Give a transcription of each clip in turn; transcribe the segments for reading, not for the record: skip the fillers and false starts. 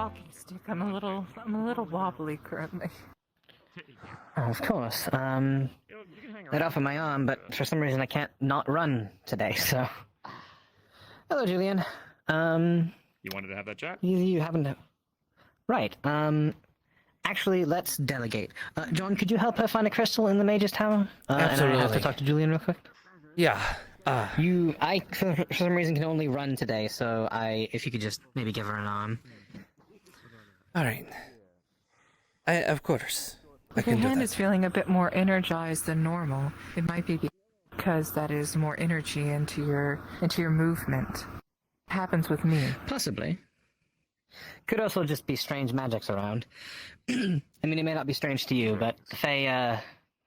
talking stick. I'm a little wobbly currently. Oh, of course. Let off of my arm, but for some reason I can't not run today, so... Hello, Julian. You wanted to have that chat? You haven't... Right, actually, let's delegate. John, could you help her find a crystal in the Mage's Tower? Absolutely. And I have to talk to Julian real quick. Yeah, I, for some reason, can only run today, so if you could just maybe give her an arm. alright. Of course. I Your can do hand that. is feeling a bit more energized than normal. It might be because that is more energy into your movement. It happens with me. Possibly. Could also just be strange magics around. I mean, it may not be strange to you, but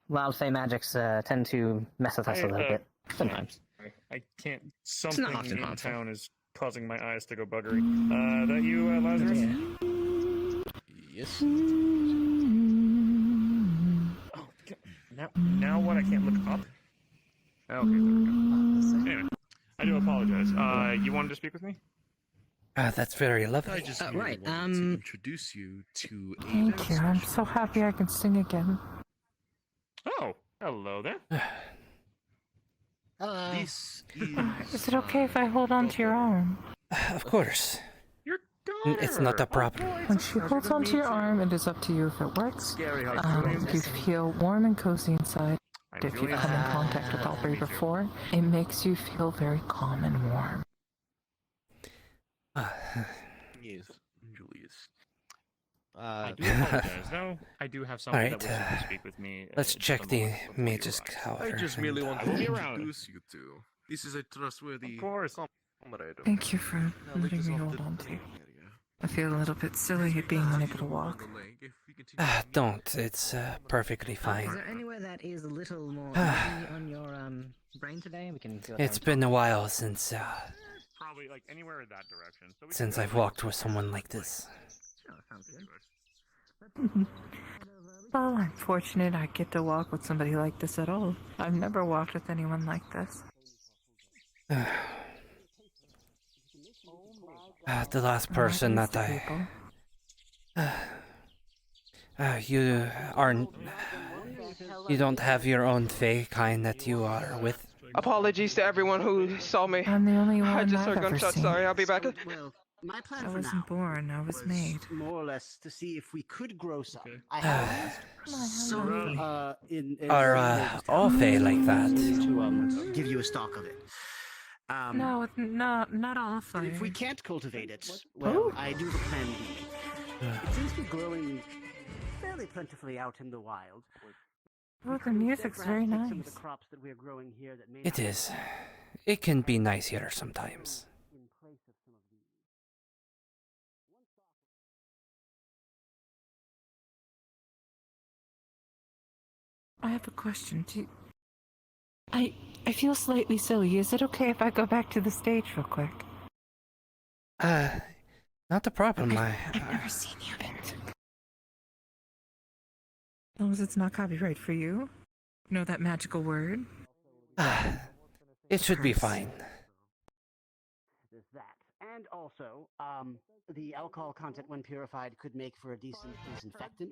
wild Fey magics tend to mess with us a little bit. Sometimes. I can't. Something not often in harmful. town is causing my eyes to go buggery. That you, Lazarus? Yes. Oh, God. Now what? I can't look up? Okay, there we go. Anyway, I do apologize. You wanted to speak with me? That's very I lovely. just right, really wanted to introduce you to Thank you. I'm so happy I can sing again. Oh, hello there. This is... Is it okay if I hold on to your arm? Of course. Your It's not a problem. When she holds onto your arm, it is up to you if it works. You feel warm and cozy inside. If you've come in contact with Aubrey before, it makes you feel very calm and warm. Yes, Julius. I do apologize, though. I do have someone Alright, that wishes to speak with me. Let's just check a the moment before you Mage's arrive. Tower. I just merely and, wanted to be around. introduce you to. This is a trustworthy Of course. comrade. Thank you for Now lead letting us me off hold the on to you. area. I feel a little bit silly at being unable to walk. Don't. It's perfectly fine. Is there anywhere that is a little more easy on your brain today? We can go It's been a while since Probably like anywhere in that direction. So we can since go I've walked with someone like this. Well, I'm fortunate I get to walk with somebody like this at all. I've never walked with anyone like this. The last person that People. you aren't. You don't have your own Fey kind that you are with. Apologies to everyone who saw me. I'm the only one I just I've heard ever gunshots. seen. Sorry, I'll be back. Well, my plan I for wasn't now born, I was made. more or less to see if we could grow some. Okay. I have some in Are all Fey like that? to give you a stock of it. No, not all fire. If we can't cultivate it, well, I do have a plan B. It seems to be growing fairly plentifully out in the wild. Oh, the music's very Perhaps take some of nice. the crops that we are growing here that may It not is. It can be nice here sometimes. in place of some of these. I have a question. I feel slightly silly. Is it okay if I go back to the stage real quick? Not a problem. I've never seen you music. As long as it's not copyright for you. Know that magical word? It should be fine. There's that. And also, the alcohol content when purified could make for a decent disinfectant.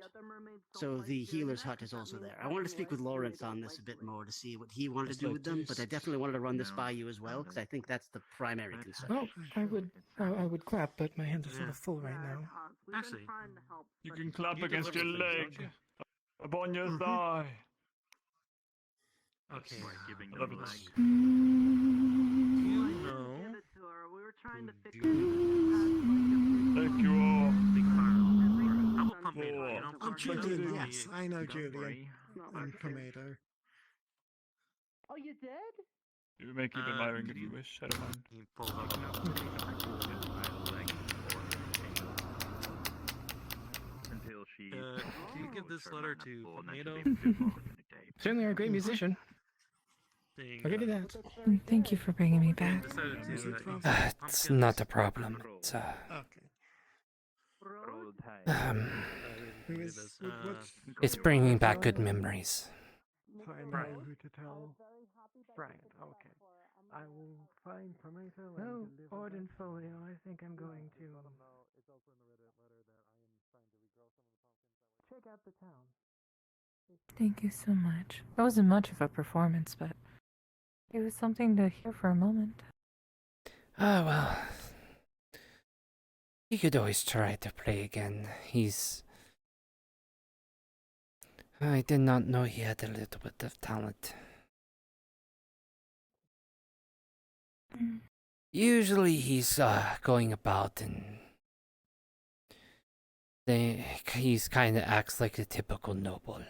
So the healer's hut is also there. I wanted to speak with Lawrence on this a bit more to see what he wanted to do with them, but I definitely wanted to run this by you as well, because I think that's the primary concern. Oh, I would clap, but my hands are sort of full right now. Actually, you can clap against your leg, upon your thigh. Okay, I love this. Thank you all. I will pump it. You know, Oh, pump Julian, it. yes, I know Don't Julian. worry. And Tomato. Oh, you did? You may keep admiring if you wish. I don't mind. He pulls up an until she. Can you give this letter to Tomato? Certainly a great musician. I'll give you that. Thank you for bringing me back. It's not a problem. It's Okay. Who is, what's it's bringing back good memories. so I know who to tell? Brian, okay. I will find Tomato and Oh, deliver Orden Folio, I think I'm going to Check out the town. Thank you so much. It wasn't much of a performance, but it was something to hear for a moment. Oh, well. He could always try to play again. I did not know he had a little bit of talent. Usually he's going about and he's kind of acts like a typical noble.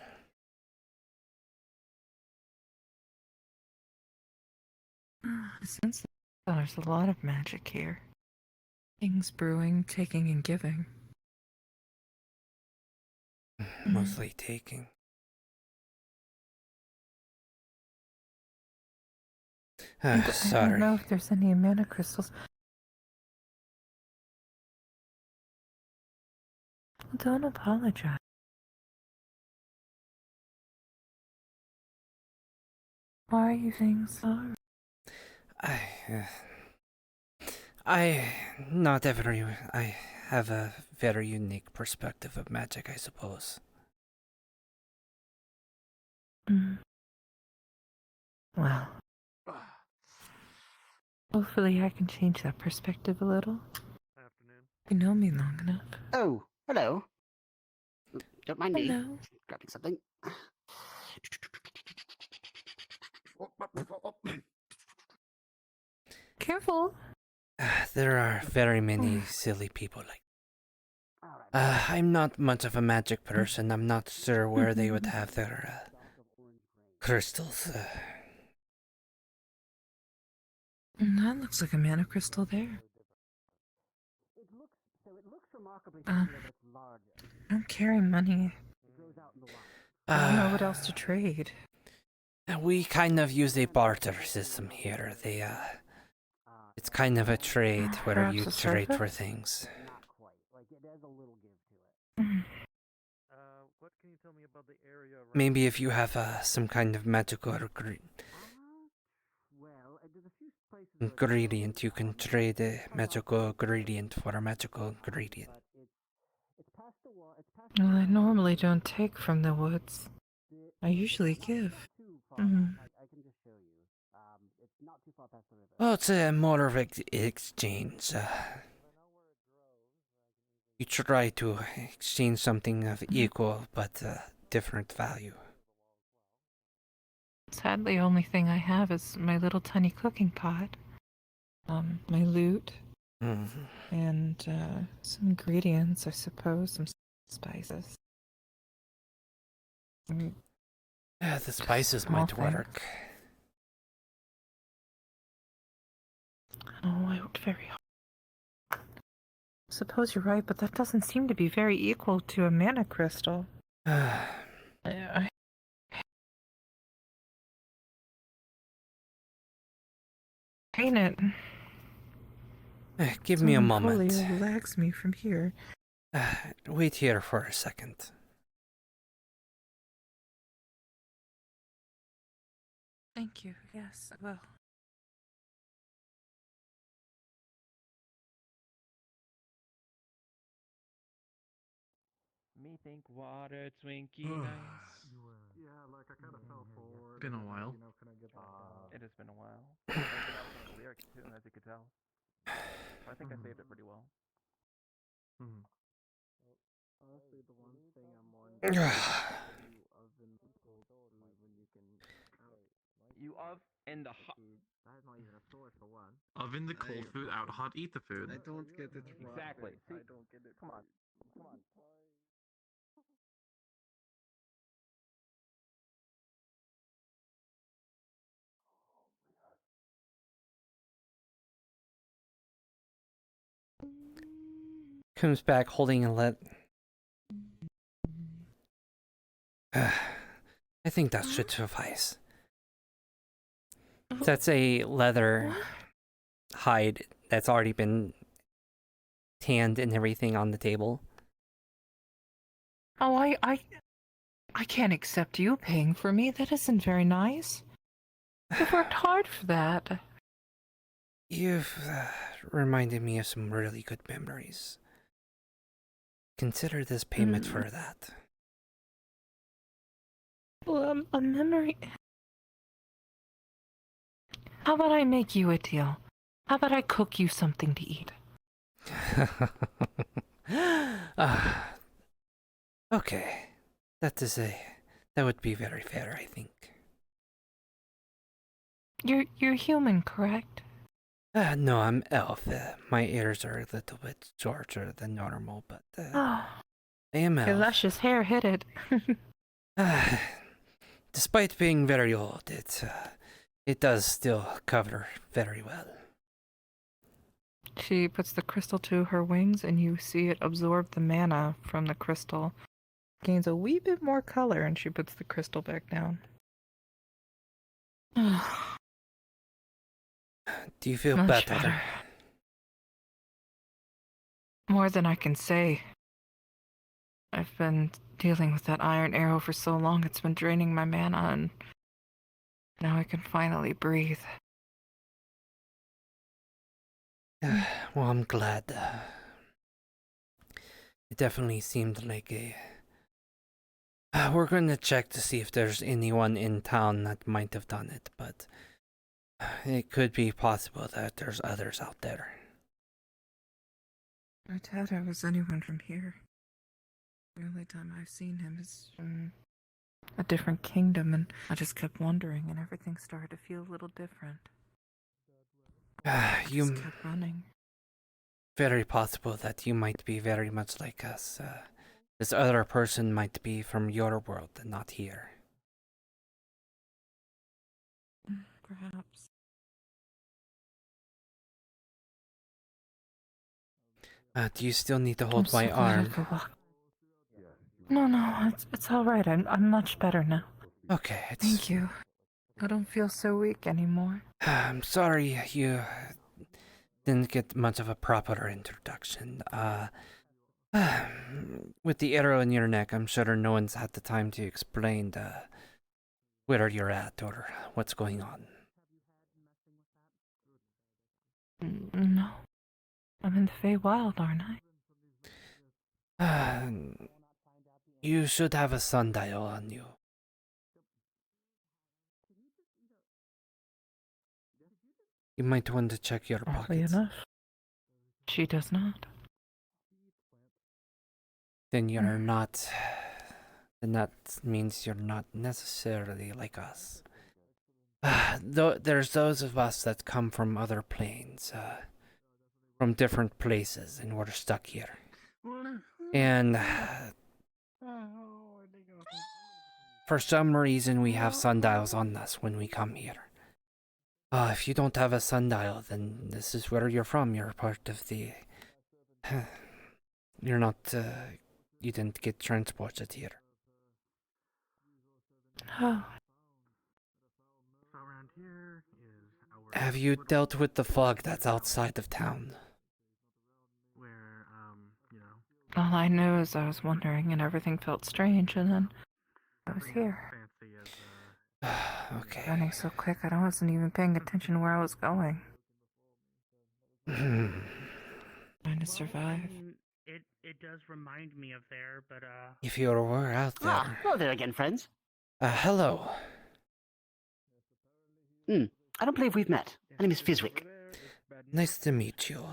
Since there's a lot of magic here. Things brewing, taking and giving. Mostly taking. I don't Sorry. know if there's any mana crystals. Don't apologize. Why are you saying sorry? I have a very unique perspective of magic, I suppose. Well, hopefully I can change that perspective a little. Afternoon. You know me long enough. Oh, hello. Don't mind me. Hello. Grabbing something. Careful. There are very many silly people like. I'm not much of a magic person. I'm not sure where they would have their crystals. That looks like a mana crystal there. It looks remarkably similar, but it's larger. I don't carry money. It grows out in the wild. I don't know what else to trade. We kind of use a barter system here. It's kind of a trade where Perhaps you a trade for surface? things. Not quite. Like, there's a little give to it. What can you tell me about the area around? Maybe if you have some kind of magical Well, there's a few places where it's ingredient, you can trade a magical ingredient for a magical ingredient. but it's past the wall. It's past Well, I normally don't take from the woods. I usually give. too far. Mhm. I can just show you. It's not too far past the river. Well, it's more of an exchange. You try to exchange something of equal but different value. Sadly, only thing I have is my little tiny cooking pot. My loot, and some ingredients, I suppose, some spices. Yeah, the spices Small might things. work. Oh, I worked very hard. Suppose you're right, but that doesn't seem to be very equal to a mana crystal. Ain't it? Give me a Someone moment. fully relax me from here. Wait here for a second. Thank you. Yes, I will. Me think water, Twinkie, nice. Yeah, like I kind of fell forward. Been a while. You know, can I get It has been a while. I think that was one of the lyrics too, as you could tell. I think I saved it pretty well. Honestly, the one thing I'm wondering you oven cold food when you can You of in the hot. That is not even a source for one. Oven the cold food, out hot, eat the food. I don't get it. Exactly. I See? don't get it. Come on. Come on. Comes back holding a I think that should suffice. That's a leather hide that's already been tanned and everything on the table. Oh, I can't accept you paying for me. That isn't very nice. I've worked hard for that. You've reminded me of some really good memories. consider this payment for that. Well, a memory. How about I make you a deal? How about I cook you something to eat? Okay. That would be very fair, I think. You're human, correct? No, I'm elf. My ears are a little bit shorter than normal, but Oh, I am your elf. luscious hair hit it. Despite being very old, it does still cover very well. She puts the crystal to her wings, and you see it absorb the mana from the crystal. Gains a wee bit more color, and she puts the crystal back down. Do you feel Much better? More than I can say. I've been dealing with that iron arrow for so long, it's been draining my mana, and now I can finally breathe. Well, I'm glad. It definitely seemed like a... we're going to check to see if there's anyone in town that might have done it, but it could be possible that there's others out there. I doubt it was anyone from here. The only time I've seen him is from a different kingdom, and I just kept wondering, and everything started to feel a little different. You Just kept running. very possible that you might be very much like us. This other person might be from your world and not here. Perhaps. Do you still need to I'm hold so my glad I arm? could walk. No, it's all right. I'm much better now. Okay, Thank you. I don't feel so weak anymore. I'm sorry you didn't get much of a proper introduction. With the arrow in your neck, I'm sure no one's had the time to explain where you're at or what's going on. No. I'm in the Feywild, aren't I? You should have a sundial on you. You might want to check your Oddly pockets. enough, she does not. Then you're not... Then that means you're not necessarily like us. There's those of us that come from other planes, from different places, and we're stuck here. And for some reason, we have sundials on us when we come here. If you don't have a sundial, then this is where you're from. You're part of the... You're not... You didn't get transported here. Oh, Have you dealt with the fog that's outside of town? all I know is I was wondering and everything felt strange, and then I was here. Okay. Running so quick, I wasn't even paying attention where I was going. Trying to survive. It does remind me of there, but If you were out there... Ah, hello there again, friends. Hello. I don't believe we've met. My name is Fizwick. Nice to meet you.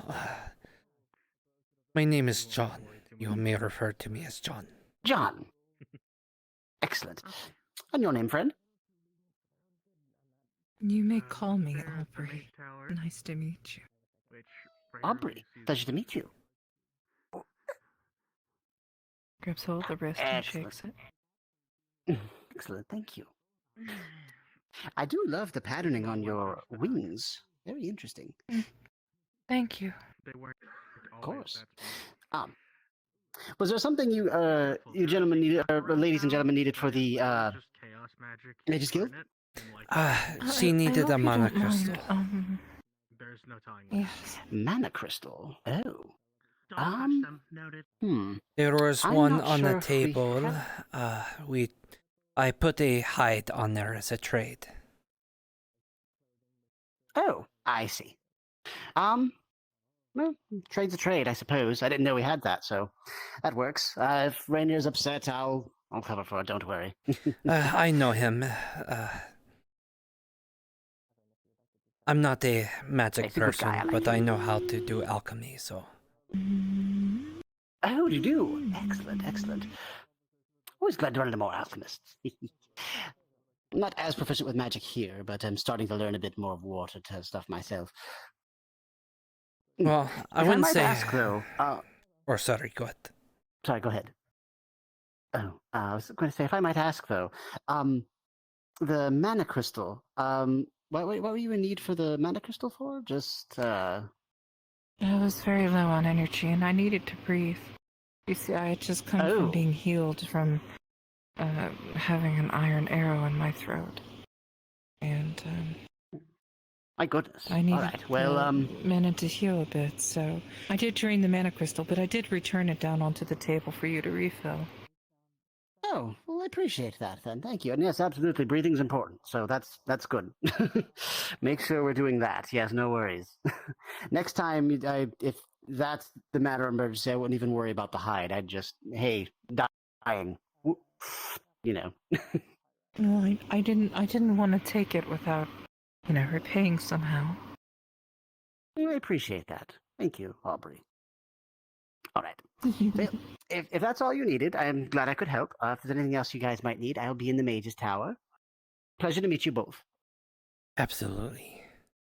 My name is John. You may refer to me as John. John. Excellent. And your name, friend? You may call me Aubrey. Nice to meet you. Aubrey. Pleasure to meet you. Grips hold the wrist and shakes it. Excellent, thank you. I do love the patterning on your wings. Very interesting. Thank you. Of course. Was there something you gentlemen needed, ladies and gentlemen needed for the Mage's Guild? She needed a mana crystal. There's no telling. Yes. Mana crystal. Oh. There was I'm one not on sure the if we table. I put a hide on there as a trade. Oh, I see. Well, trade's a trade, I suppose. I didn't know we had that, so that works. If Rainier's upset, I'll cover for it. Don't worry. I know him. I'm not a magic He's a good guy, person, I like but him. I know how to do alchemy, so. Oh, you do? Excellent, excellent. Always glad to run into more alchemists. I'm not as proficient with magic here, but I'm starting to learn a bit more of water stuff myself. Well, I If wouldn't might say. ask, though. Or sorry, go ahead. Sorry, go ahead. Oh, I was going to say, if I might ask, though, the mana crystal. What were you in need for the mana crystal for? Just I was very low on energy and I needed to breathe. You see, I had just come from being healed from having an iron arrow in my throat. And, my goodness. I needed All right. Well, mana to heal a bit, so I did drain the mana crystal, but I did return it down onto the table for you to refill. Oh, well, I appreciate that then. Thank you. And yes, absolutely, breathing's important, so that's good. Make sure we're doing that. Yes, no worries. Next time, if that's the matter of emergency, I wouldn't even worry about the hide. I'd just, hey, dying, you know. Well, I didn't want to take it without, repaying somehow. I appreciate that. Thank you, Aubrey. All right. Well, if that's all you needed, I'm glad I could help. If there's anything else you guys might need, I'll be in the Mage's Tower. Pleasure to meet you both. Absolutely.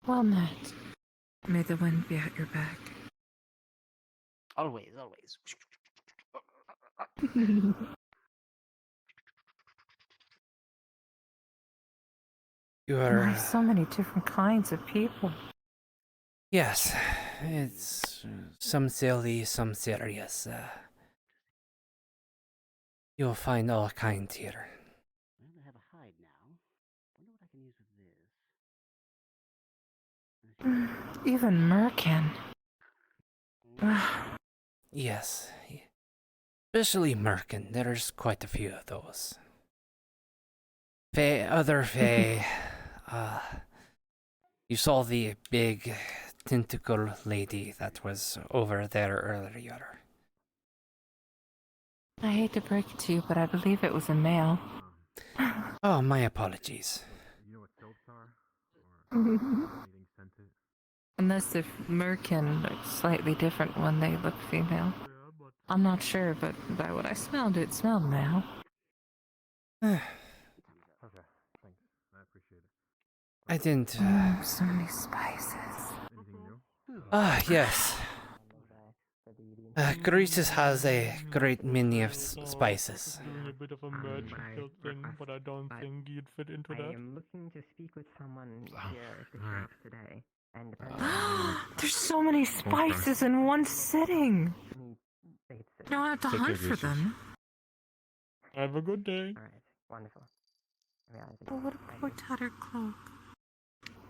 Well met. May the wind be at your back. Always, always. You are. There's so many different kinds of people. Yes, it's some silly, some serious. You'll find all kinds here. Well, I have a hide now. Wonder what I can use with this. Even Merkin. Yes, especially Merkin. There's quite a few of those. Other Fae. You saw the big tentacle lady that was over there earlier. I hate to break it to you, but I believe it was a male. Oh, my apologies. You know what soaps are? Or anything scented? Unless if Merkin looks slightly different when they look female. I'm not sure, but by what I smelled, it smelled male. Okay, thanks. I appreciate it. I didn't. So many spices. Anything new? Yes. Greases has a great many of spices. Doing a bit of a merchant thing, but I don't think you'd fit into that. I am looking to speak with someone here at the shop today. And There's so many spices in one sitting. You don't have to hunt for them. Have a good day. Alright, wonderful. Oh, what a poor tattered cloak.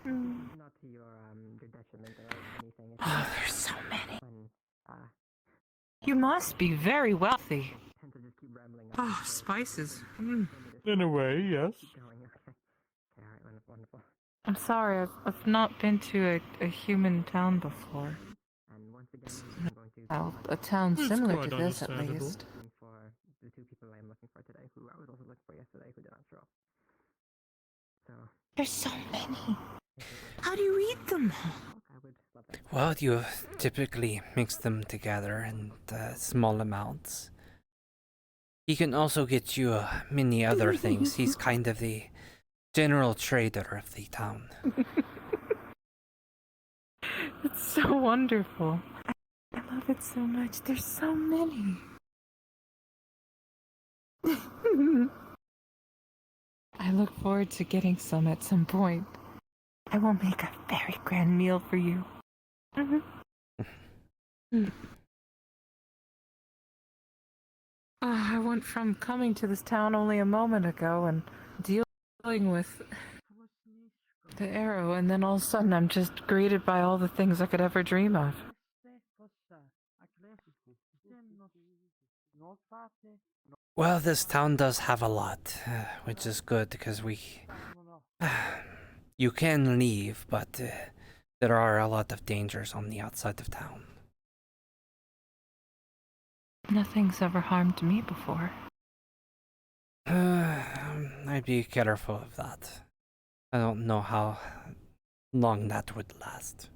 Not to your detriment or anything. Oh, there's so many. When, You must be very wealthy. tend to just keep rambling. Oh, spices. In a way, yes. Going, okay. Alright, wonderful. I'm sorry, I've not been to a human town before. And once again, I'm going to... Well, a town It's similar quite to this, at understandable. least. looking for the two people I'm looking for today, who I was also looking for yesterday, who did not show up. So, There's so many. How do you eat them all? I would love that. Well, you typically mix them together in small amounts. He can also get you many other things. He's kind of the general trader of the town. It's so wonderful. I love it so much. There's so many. I look forward to getting some at some point. I will make a very grand meal for you. I went from coming to this town only a moment ago and dealing with the arrow, and then all of a sudden I'm just greeted by all the things I could ever dream of. Well, this town does have a lot, which is good because we... You can leave, but there are a lot of dangers on the outside of town. Nothing's ever harmed me before. I'd be careful of that. I don't know how long that would last.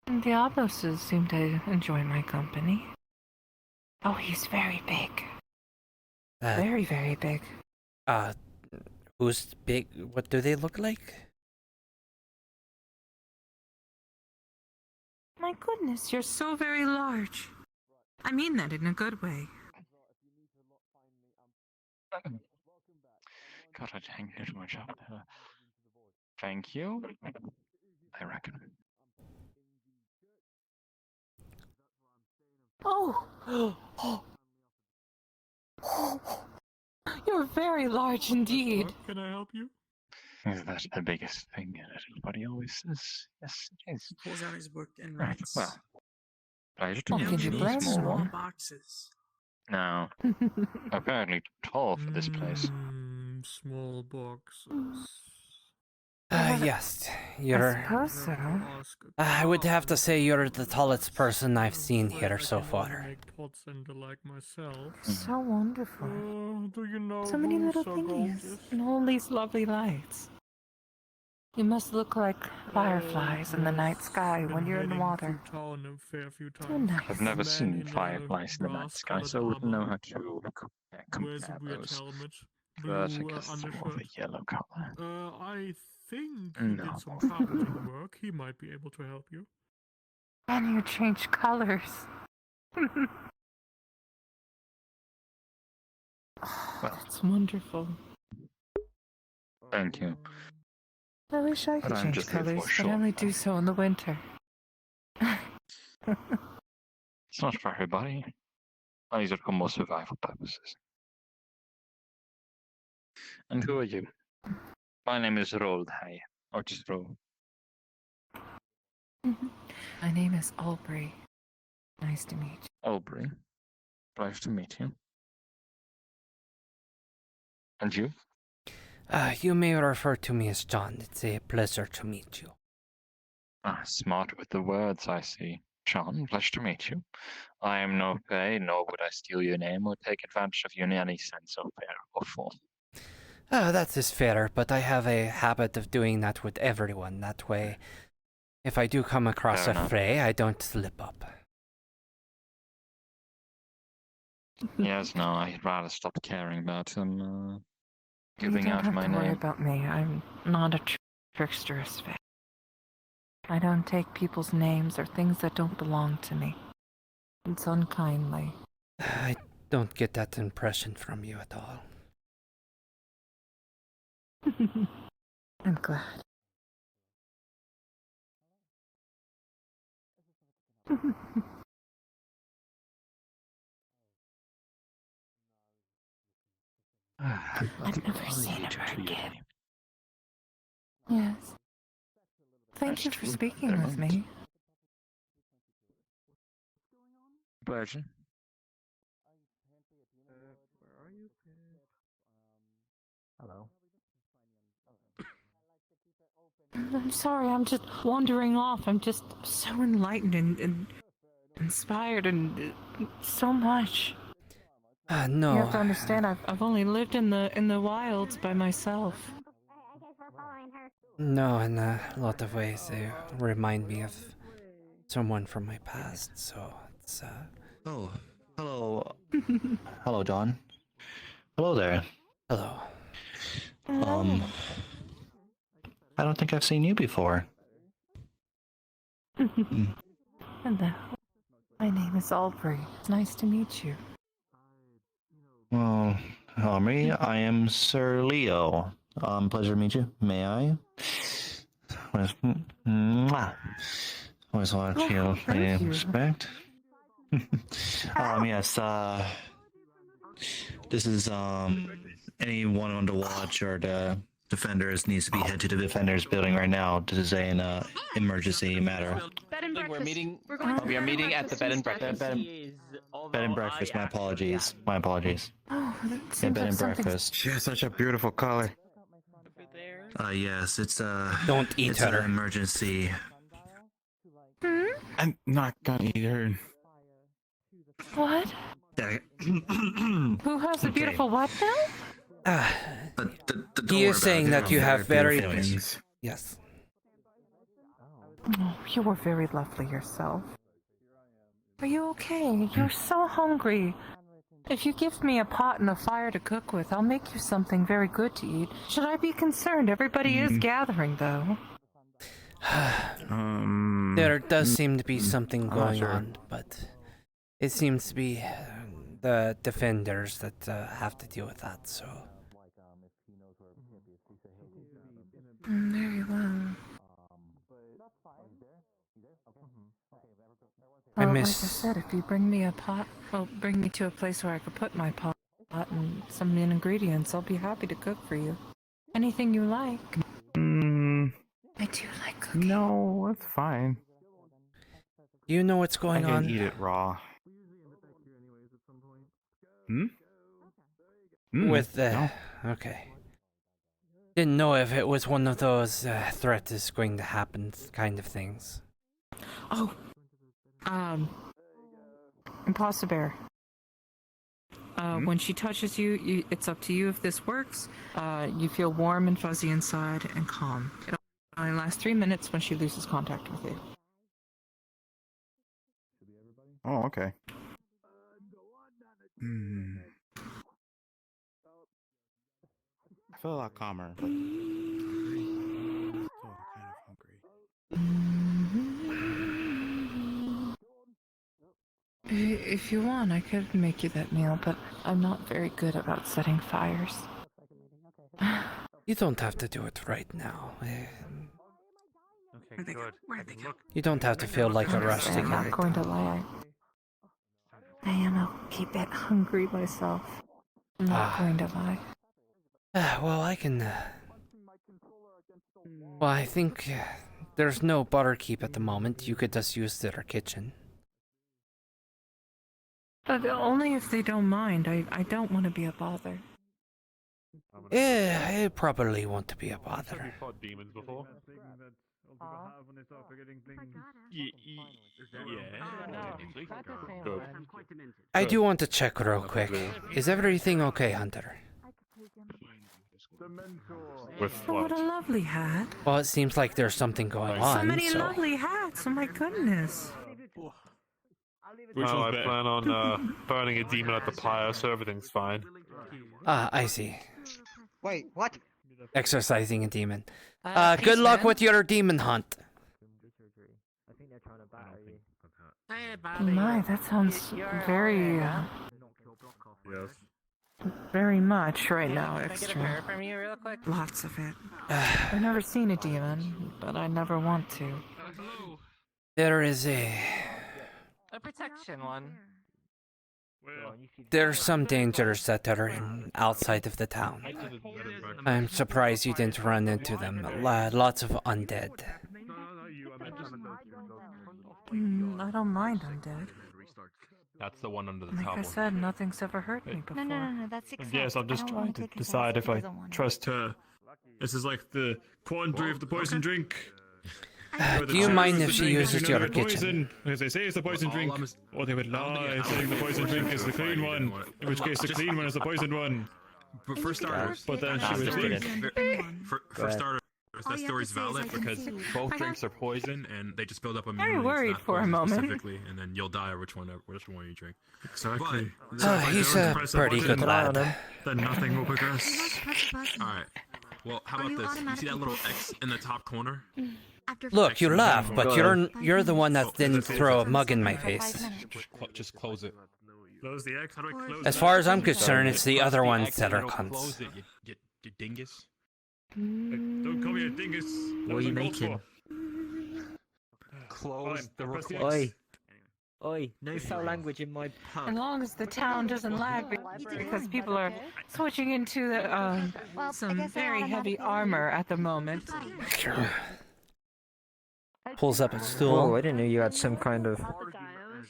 Diabloses seem to enjoy my company. Oh, he's very big. Very, very big. Who's big? What do they look like? My goodness, you're so very large. I mean that in a good way. God, I didn't do too much up. Thank you. I reckon. Oh! You're very large indeed. Can I help you? Is that the biggest thing that everybody always says? Yes, it is. Pulls out his book and Right, writes. well, pleasure to Well, meet could you you, blame small someone? one. Boxes. No, apparently tall for this place. Small boxes. Yes, I you're... suppose so. I would have to say you're the tallest person I've seen here so far. Make pots and the like myself. So wonderful. Do you know So many who little Sir thingies Gold is? and all these lovely lights. You must look like fireflies in the night sky when you're in the water. So nice. I've never seen fireflies in the night sky, so I wouldn't know how to compare those. But I guess it's more of a yellow color. I think he No. did some carpenting work. He might be able to help you. And you change colors. That's wonderful. Thank you. I wish I But could I'm change just here for colors, a but I short only time. do so in the winter. It's not for everybody. I use it for more survival purposes. And who are you? My name is Rold. Hi. Or just Rold. My name is Aubrey. Nice to meet you. Aubrey. Pleasure to meet you. And you? You may refer to me as John. It's a pleasure to meet you. Smart with the words, I see. John, pleasure to meet you. I am no Fae, nor would I steal your name or take advantage of you in any sense of fair or form. That is fair, but I have a habit of doing that with everyone. That way, if I do come across Fair a enough. fray, I don't slip up. Yes, no, I'd rather stop caring about him You giving don't out have my to worry name. about me. I'm not a tricksterous fan. I don't take people's names or things that don't belong to me. It's unkindly. I don't get that impression from you at all. I'm glad. I've never seen her again. Yes. Thank you for speaking with me. Pleasure. Where are you? Hello. I'm sorry, I'm just wandering off. I'm just so enlightened and inspired and so much. No. You have to understand, I've only lived in the wilds by myself. No, in a lot of ways, they remind me of someone from my past, so it's, Oh, hello. Hello, John. Hello there. Hello. I don't think I've seen you before. Hello. My name is Aubrey. It's nice to meet you. Well, Omri, I am Sir Leo. Pleasure to meet you. May I? Always want you to pay respect. Yes, this is, anyone on the watch or the defenders needs to be head to the defenders building right now. This is an, emergency matter. Bed and breakfast. We are meeting at the bed and breakfast. Bed and breakfast, my apologies. My apologies. Oh, that Yeah, seems bed like and something. breakfast. She has such a beautiful color. Yes, it's Don't eat it's her. an emergency. I'm not gonna eat her. What? Who has a beautiful what now? He is saying that you have very... Yes. Oh, you were very lovely yourself. Are you okay? You're so hungry. If you give me a pot and a fire to cook with, I'll make you something very good to eat. Should I be concerned? Everybody is gathering, though. There does seem to be something going on, but it seems to be the defenders that have to deal with that, so... Very well. I Well, miss... like I said, if you bring me a pot, well, bring me to a place where I could put my pot and some ingredients, I'll be happy to cook for you. Anything you like. I do like cooking. No, it's fine. You know what's going on? I can eat it raw. With the... No. Okay. Didn't know if it was one of those threat is going to happen kind of things. Oh. Imposter Bear. When she touches you, it's up to you if this works. You feel warm and fuzzy inside and calm. It only lasts 3 minutes when she loses contact with you. Oh, okay. I feel a lot calmer, but still kind of hungry. If you want, I could make you that meal, but I'm not very good about setting fires. You don't have to do it right now. Okay, good. You don't have to feel like a rush to I'm get not it going to done. lie. I am a bit hungry myself. I'm not going to lie. Well, I can... Well, I think there's no Butterkeep at the moment. You could just use their kitchen. But only if they don't mind. I don't want to be a bother. Yeah, it probably won't be a bother. Have you fought demons before? Good. I do want to check real quick. Is everything okay, Hunter? With What a lovely hat. Well, it seems like there's something going on, So many lovely hats. Oh my goodness. I plan on burning a demon at the pyre, so everything's fine. Ah, I see. Wait, what? Exercising a demon. Peace, Good luck man. with your demon hunt. My, that sounds very, very much right now extra. Lots of it. I've never seen a demon, but I never want to. There is A protection one. There's some dangers that are outside of the town. I'm surprised you didn't run into them. Lots of undead. I don't mind undead. That's the one under the Like top I one. said, nothing's ever hurt me before. No, that's accept. Yes, I'm just I don't trying wanna to take decide if I He doesn't want it. trust her. This is like the quandary of the poison drink. Do you mind if she uses your kitchen? Poison. As they say it's the poison drink, or they would lie saying the poison drink is the clean one, in which case the clean one is the poisoned one. But for starters, But then she would think. for starters, that story's valid because both drinks are poison and they just build up immunity. Very worried for a moment. Specifically, and then you'll die which one you drink. Exactly. He's a pretty good lad. Then nothing will progress. Alright. Well, how about this? You see that little X in the top corner? Look, you laugh, but you're the one that didn't throw a mug in my face. Just close it. Close the X? How do I close it? As far as I'm concerned, it's the other ones that are Close cunts. it, you dingus. Don't call me a dingus. What are you making? Close the request. Oi, no foul language in my As pub. long as the town doesn't lag, because people are switching into some very heavy armor at the moment. Sure. Pulls up a Whoa, stool. I didn't know you had some kind of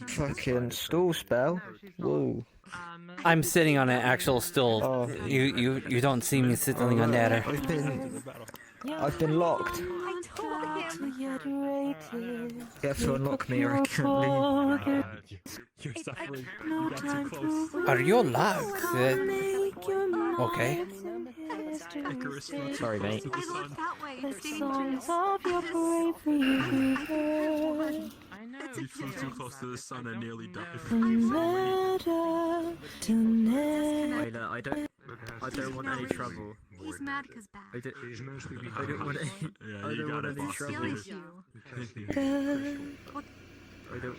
fucking stool spell. Whoa. I'm sitting on an actual stool. You don't see me sitting on that. I've been locked. I told him. You have to unlock me or I can't leave. You're suffering. You got too close. Are you locked? Okay. Sorry, mate. I looked that way. It's I know. You flew too close to the sun and nearly died. I don't want any trouble. He's mad because bad. I don't want any. Yeah, I you don't got want it, any boss. trouble. I don't.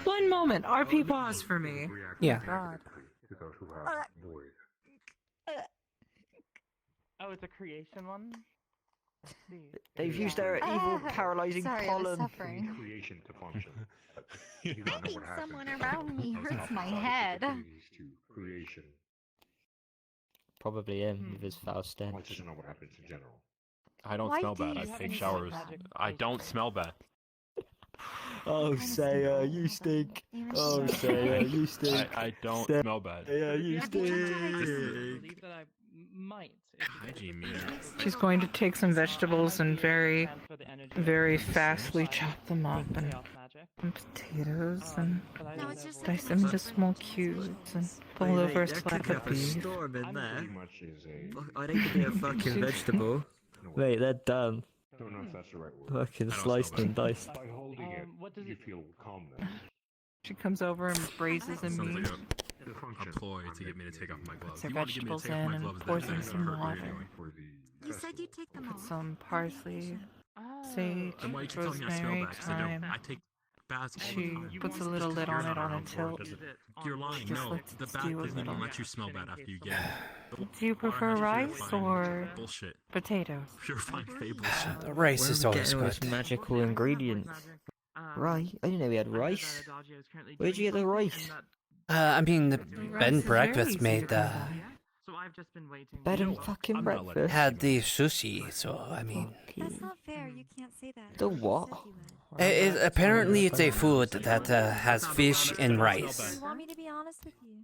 One moment, RP pause for me. Yeah. God. Oh, it's a creation one? They've used their evil paralyzing pollen. Creation to function. Having someone around me hurts my head. Creation. Probably him with his foul I stench. just know what happens in general. I don't Why smell do bad. you I have take any showers. magic? I don't smell bad. Oh, Saya, you stink. Oh, Saya, you stink. I don't smell bad. Saya, you I stink. believe that I might. Hygiene She's going to take some vegetables and very fastly chop them up, and some potatoes, and dice them into small cubes, and pull over a slab of beef. Storm in there. Pretty much is a. I need to be a fucking vegetable. Wait, they're done. Don't know if that's the right word. Fucking sliced and diced. By holding it, you feel calmness. She comes over and braises in Sounds meat, like a ploy to get me to take off my gloves. puts her You want to get me to vegetables take off my in, gloves, and pours then in I some hurt water. anyway. You said you'd take them Put off. some parsley, sage, And why you keep telling me I smell rosemary, bad? 'Cause I don't. thyme. I take baths all She the time. puts a little lid on it on a tilt. You're lying. Just No, lets the it bath stew a doesn't even little. let you smell bad after you get it. Do you prefer rice or Bullshit. potatoes? Pure fine fake bullshit. The rice Where is are we always getting all this good. magical ingredients? Rice? I didn't know we had rice. Where'd you get the rice? I mean, the Rice bed and is breakfast very easy made to come by. So I've just been waiting. Bed and fucking breakfast. had the sushi, so I mean, That's not fair. You can't say that. The what? apparently it's a food that has fish and rice. You want me to be honest with you?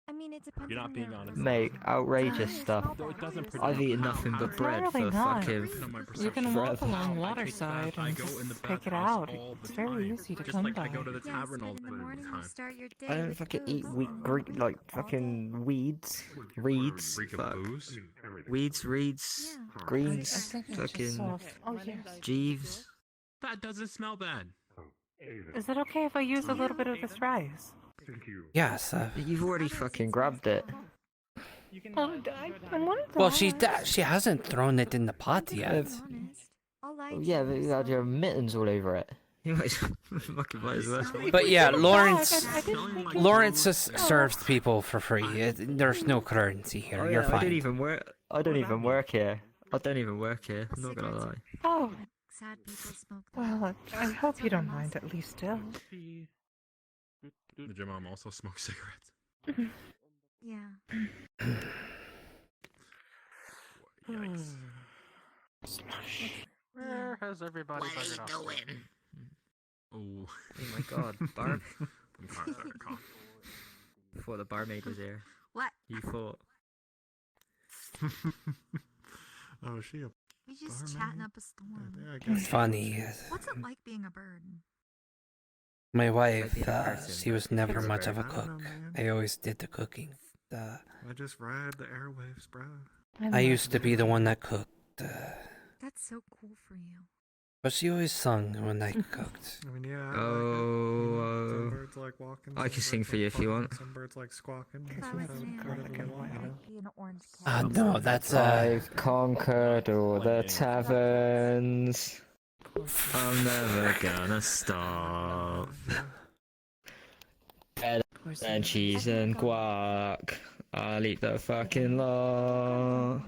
I mean, it depends. You're not on being your honest. Mate, outrageous stuff. Though it doesn't I've eaten nothing but bread Really for not. fucking. You can walk forever. along waterside and just pick it out. It's very easy to Just come like I by. go to the Yes, tavern but all in the the morning you time. start your day I don't with fucking booze. eat like fucking weeds. Reeds. Freak of Fuck. booze. Weeds, reeds, Yeah. greens, I think it's just fucking soft. Oh, yes. Jeeves. That doesn't smell bad. Is it okay if I use a little bit of this rice? Yes. You've already fucking grabbed it. Oh, I wanted Well, that. she hasn't thrown it in the pot yet. Honest. I'll lie to Yeah, you. but you had your mittens all over it. You might fucking might as well. But yeah, Back. Lawrence I didn't think Lawrence serves people for free. There's no currency here. Oh, You're yeah, I don't fine. even work. I don't even work here. I don't even work here. I'm not gonna lie. Oh, Sad people smoke them. well, I hope you don't mind at least still. The gym mom also smokes cigarettes. Yeah. Yikes. Where has everybody buggered off? Oh. Oh my god, bar. I'm sorry, cough. Before the barmaid was here, What? you thought. Oh, is she a We just barmaid? chatting up a storm. Yeah, I guess. Funny. What's it like being a bird? My wife, Like a person. she was never It's much of a I don't cook. know, man. I always did the cooking. I just ride the airwaves, bro. I used to be the one that cooked. That's so cool for you. But she always sung when I cooked. I mean, yeah. Oh, some birds like walking. I some can sing birds for you like if you fucking, want. Some birds like squawking. If I some was birds an whatever animal, they want, you know. I'd be an orange cat. No, that's I've conquered all the taverns. I'm never gonna stop. Bread and cheese and guac. I'll eat the fucking lot.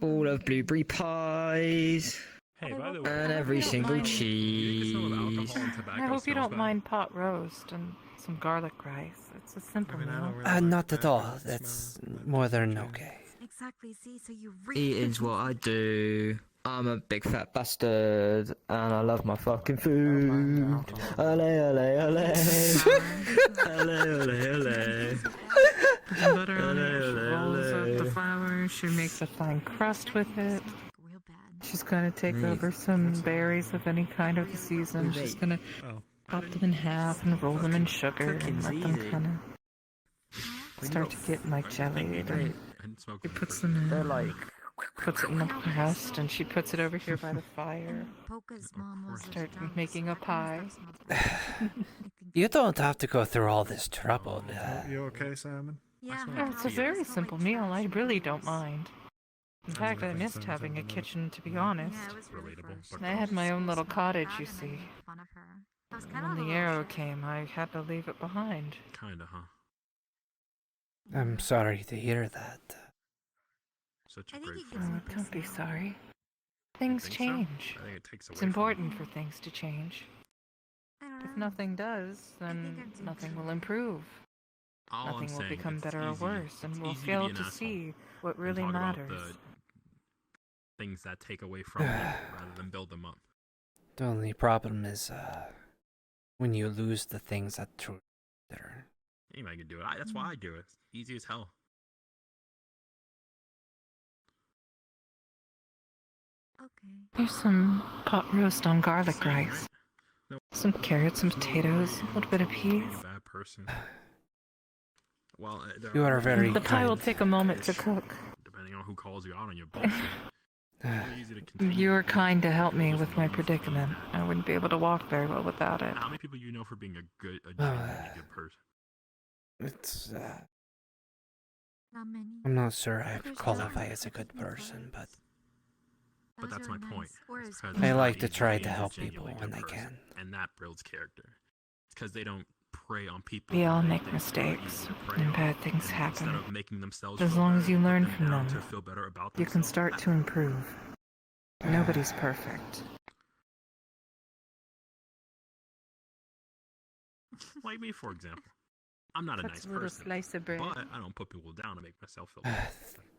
All of blueberry pies. Hey, by the way, And every single you think cheese. some of alcohol and tobacco I hope you smells don't bad? mind pot roast and some garlic rice. It's a simple I mean, I meal. don't really like not at that all. kind of That's smell, but more than okay. okay. Exactly. See, so you really Eating's what I do. I'm a big fat bastard, and I love my fucking food. Ole, ole, ole. Ole, ole, ole. Butter on Ole, it, ole, rolls up the ole. flour Sometimes she makes a fine crust with it. She's gonna take over some berries of any kind of the season. She's gonna chop them in half and roll them in sugar and let them kind of start to get like jellied. And she puts them in. They're like puts it in the crust, and she puts it over here by the fire. Start making a pie. You don't have to go through all this trouble. You okay, Simon? Yeah. It's a very simple meal. I really don't mind. In fact, I missed having a kitchen, to be honest. I had my own little cottage, you see. When the arrow came, I had to leave it behind. Kinda, huh? I'm sorry to hear that. Such a great Oh, don't be sorry. Things change. I think it takes away It's important for things to change. If nothing does, then nothing will improve. Nothing will become better or worse, and we'll fail to see what really matters. Things that take away from you rather than build them up. The only problem is when you lose the things that truly matter. Anybody can do it. That's why I do it. It's easy as hell. Here's some pot roast on garlic rice. Some carrots, some potatoes, a little bit of peas. Bad person. Well, You are very The pie will kind. take a moment to cook. Depending on who calls you out on your bullshit. Easy to continue. You were kind to help me with my predicament. I wouldn't be able to walk very well without it. How many people you know for being a genuinely good person? It's Not many. I'm not sure I qualify as a good person, but But that's my point. It's 'cause I it's like not to easy try being to a help genuinely people when good I person, can. and that builds character. It's because they don't prey on people. We all that make they mistakes, feel easy to prey and on. bad things Instead happen. of making themselves As feel long better, as you put learn them from down them, to feel better about you can themselves. start to improve. Nobody's perfect. Like me, for example. I'm not a That's nice a little person, slice of bread. but I don't put people down to make myself feel better.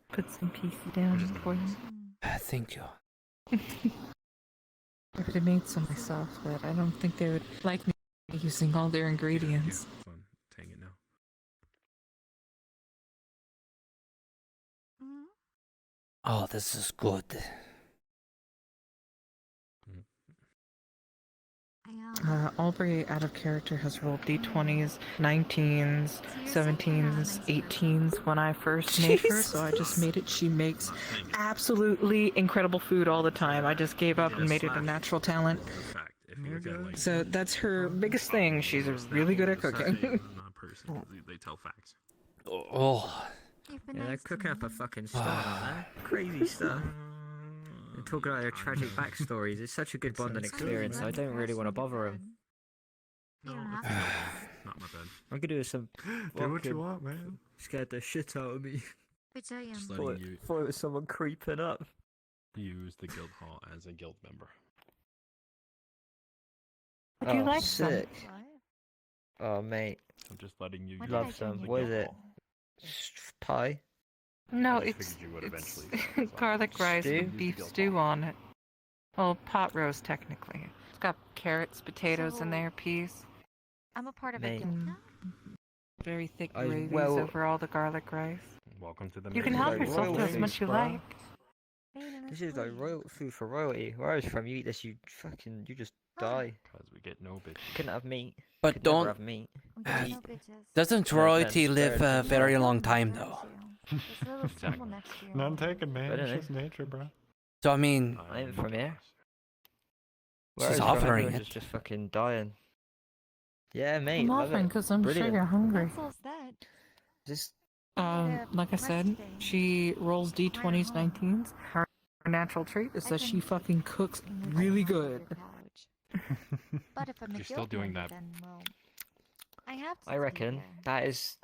Put some pieces down for you. Thank you. I would have made some myself, but I don't think they would like me using all their ingredients. Fun. Take it now. Oh, this is good. Aubrey, out of character, has rolled d20s, 19s, 17s, 18s when I first made her, so I just made it. She makes absolutely incredible food all the time. I just gave up and made it a natural talent. So that's her biggest thing. She's really good at cooking. They tell facts. Oh. Yeah, they're cooking up a fucking start, aren't they? Crazy stuff. They're talking about their tragic backstories. It's such a good bonding experience. I don't really want to bother them. No, not my bad. I'm gonna do some. Do what you want, man. Scared the shit out of me. Just letting you Thought it was someone creeping up. use the guild hall as a guild member. Would you like sick. Oh, mate. I'm just letting you use Love some. What is it? Pie? No, I it's figured you would eventually. garlic rice Stew? with beef stew on it. Well, pot roast, technically. It's got carrots, potatoes in there, peas. I'm a part of a Mate. guild now. Very thick I- gravies well- over all the garlic rice. Welcome to the You can main help like yourself to royal as much foods, you bruh. like. This is like royal food for royalty. Where I was from, you eat this, you just die. Because we get no bitch. Couldn't have meat. But Could never don't. have meat. Doesn't No royalty offense, live fair. a very long time though? None taken, man. But It's anyway. just nature, bro. So I mean, I ain't from here. Where She's I was from, offering everyone was it. just fucking dying. Yeah, mate. I'm love offering it. because I'm Brilliant. sure you're hungry. Just Like I said, she rolls d20s, 19s. Her natural trait is that she fucking cooks really good. But if I'm a You're still guild doing member, that. then, well, I have to I reckon be that is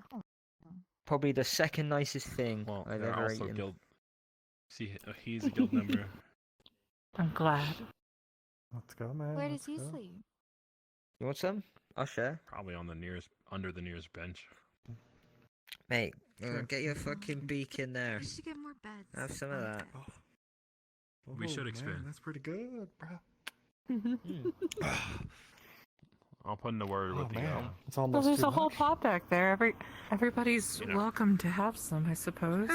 probably the second nicest thing Well, I've they're ever also eaten. guild. See, he's a guild member. I'm glad. Let's go, man. Where let's does he go. sleep? You want some? I'll share. Probably on the nearest, under the nearest bench. Mate, Sure. get your fucking beak in there. We should get more beds. Have some of that. We should man, expand. That's pretty good, bro. I'll put in the word with the. Man, it's Well, almost there's too a whole much. pot back there. Everybody's You know. welcome to have some, I suppose.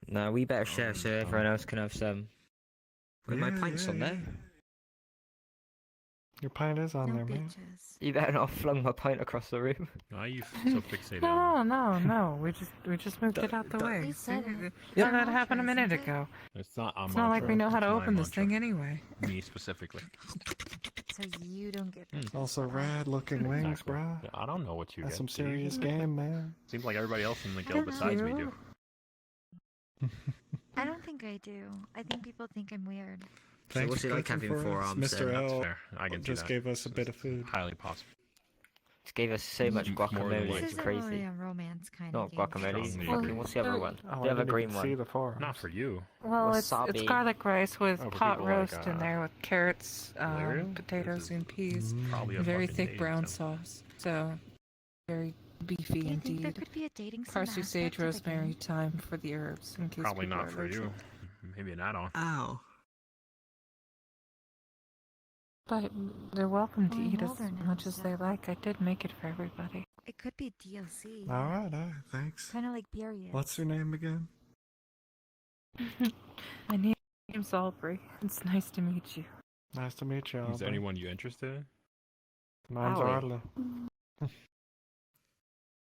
No, we better share so everyone else can have some. With my pints on there. Your pint is on there, man. You better not have flung my pint across the room. Why are you so fixated No, no. We just moved it out the way. Yeah, that happened a minute ago. It's not on It's not like we know how to It's my open this mantra. thing anyway. Me specifically. So you don't get Also rad looking wings, Exactly. bro. Yeah, I don't know what you That's get. some Do you? serious game, man. Seems like everybody else in the guild besides me do. I don't think I do. I think people think I'm weird. So what's it like having 4 arms? Mr. then? L fair. I can see just that. gave us a bit of food. Highly possible. Just gave us so much More than guacamole, what it's This crazy. isn't really a romance kind Not of game. guacamole. Well, Fucking, what's the other one? Oh, The I other didn't green even see one. the forearms. Not for you. Well, it's Wasabi. garlic rice with Oh, for pot people like, roast in there with carrots, Valerian? potatoes, and peas. Probably a Very fucking thick dating brown sim. sauce. So, very beefy Do you think there indeed. could be a dating sim Parsley, aspect sage, to the rosemary, game? thyme for the herbs in case Probably people not are for you. allergic. Maybe an add-on. Ow. But they're welcome to We're in eat as wilderness, much as they so- like. I did make it for everybody. It could be DLC. All right, thanks. Kind of like period. What's your name again? My name's Aubrey. It's nice to meet you. Nice to meet you. Is Albert. anyone you interested in? Mine's Owie. Arlo.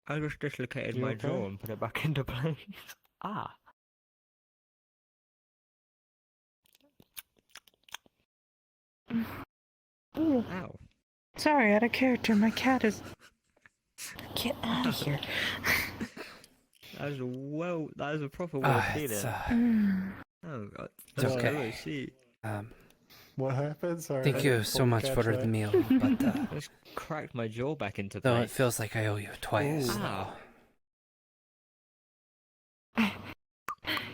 I just dislocated You my okay? jaw and put it back into place. Ah. Ooh. Ow. Sorry, out of character. My cat is. Get out of here. That is a proper way Ah, of seeing it's, it. Oh god. It's That's okay. what I see. What happened? Sorry. Thank you so much for the meal, but I just cracked my jaw back into though it place. feels like I owe you twice. Ooh. now.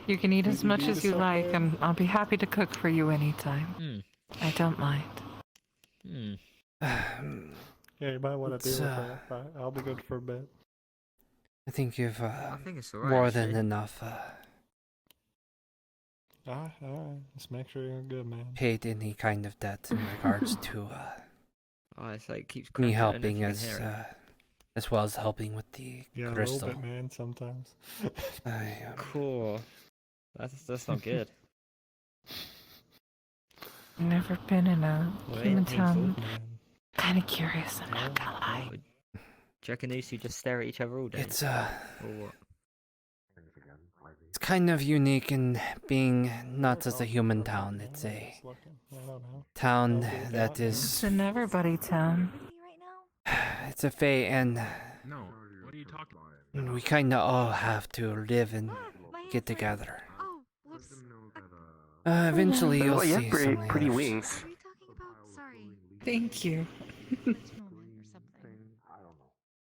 You can eat as much as you like, and I'll be happy to cook for you anytime. I don't mind. Yeah, you might want to It's, deal with that. I'll be good for a bit. I think you've think it's alright, more than actually. enough Alright. Just make sure you're good, man. paid any kind of debt in regards to Oh, it's like keeps me cracking. I don't know if helping you can hear it. as well as helping with the Yeah, crystal. a little bit, man. Sometimes. Cool. That's not good. Never been in a Well, human painful. town. Kind of curious, I'm not gonna lie. Do you reckon these two just stare at each other all day? It's Or what? it's kind of unique in being not just a human town. It's a town that It's is. an everybody town. It's a fae, and No. What are you talking about? we kind of all have to live and get together. Eventually, you'll Oh, you see have pretty, something pretty else. wings. Thank you.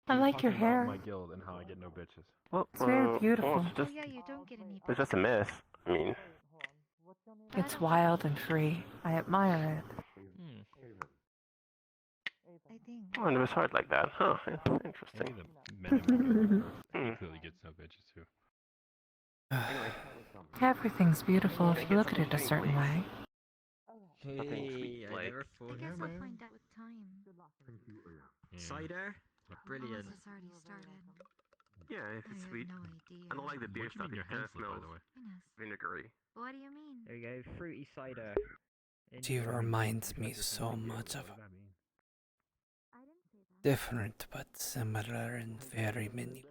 I like your Talking about hair. my guild and how I get no bitches. Well, It's very beautiful. it's just, Yeah, you don't get any. it's just a myth. I mean, It's wild and free. I admire it. I think. oh, and it was hard like that, huh? Interesting. He clearly gets no bitches too. Everything's beautiful if you look at it a certain way. Hey, I never thought. I guess I'll find out with time. Cider? Brilliant. This already started. Yeah, if it's sweet. I don't like the beer stuff. It kind of smells vinegary. What do you mean? There you go, fruity cider. She reminds me so much of different but similar in very many.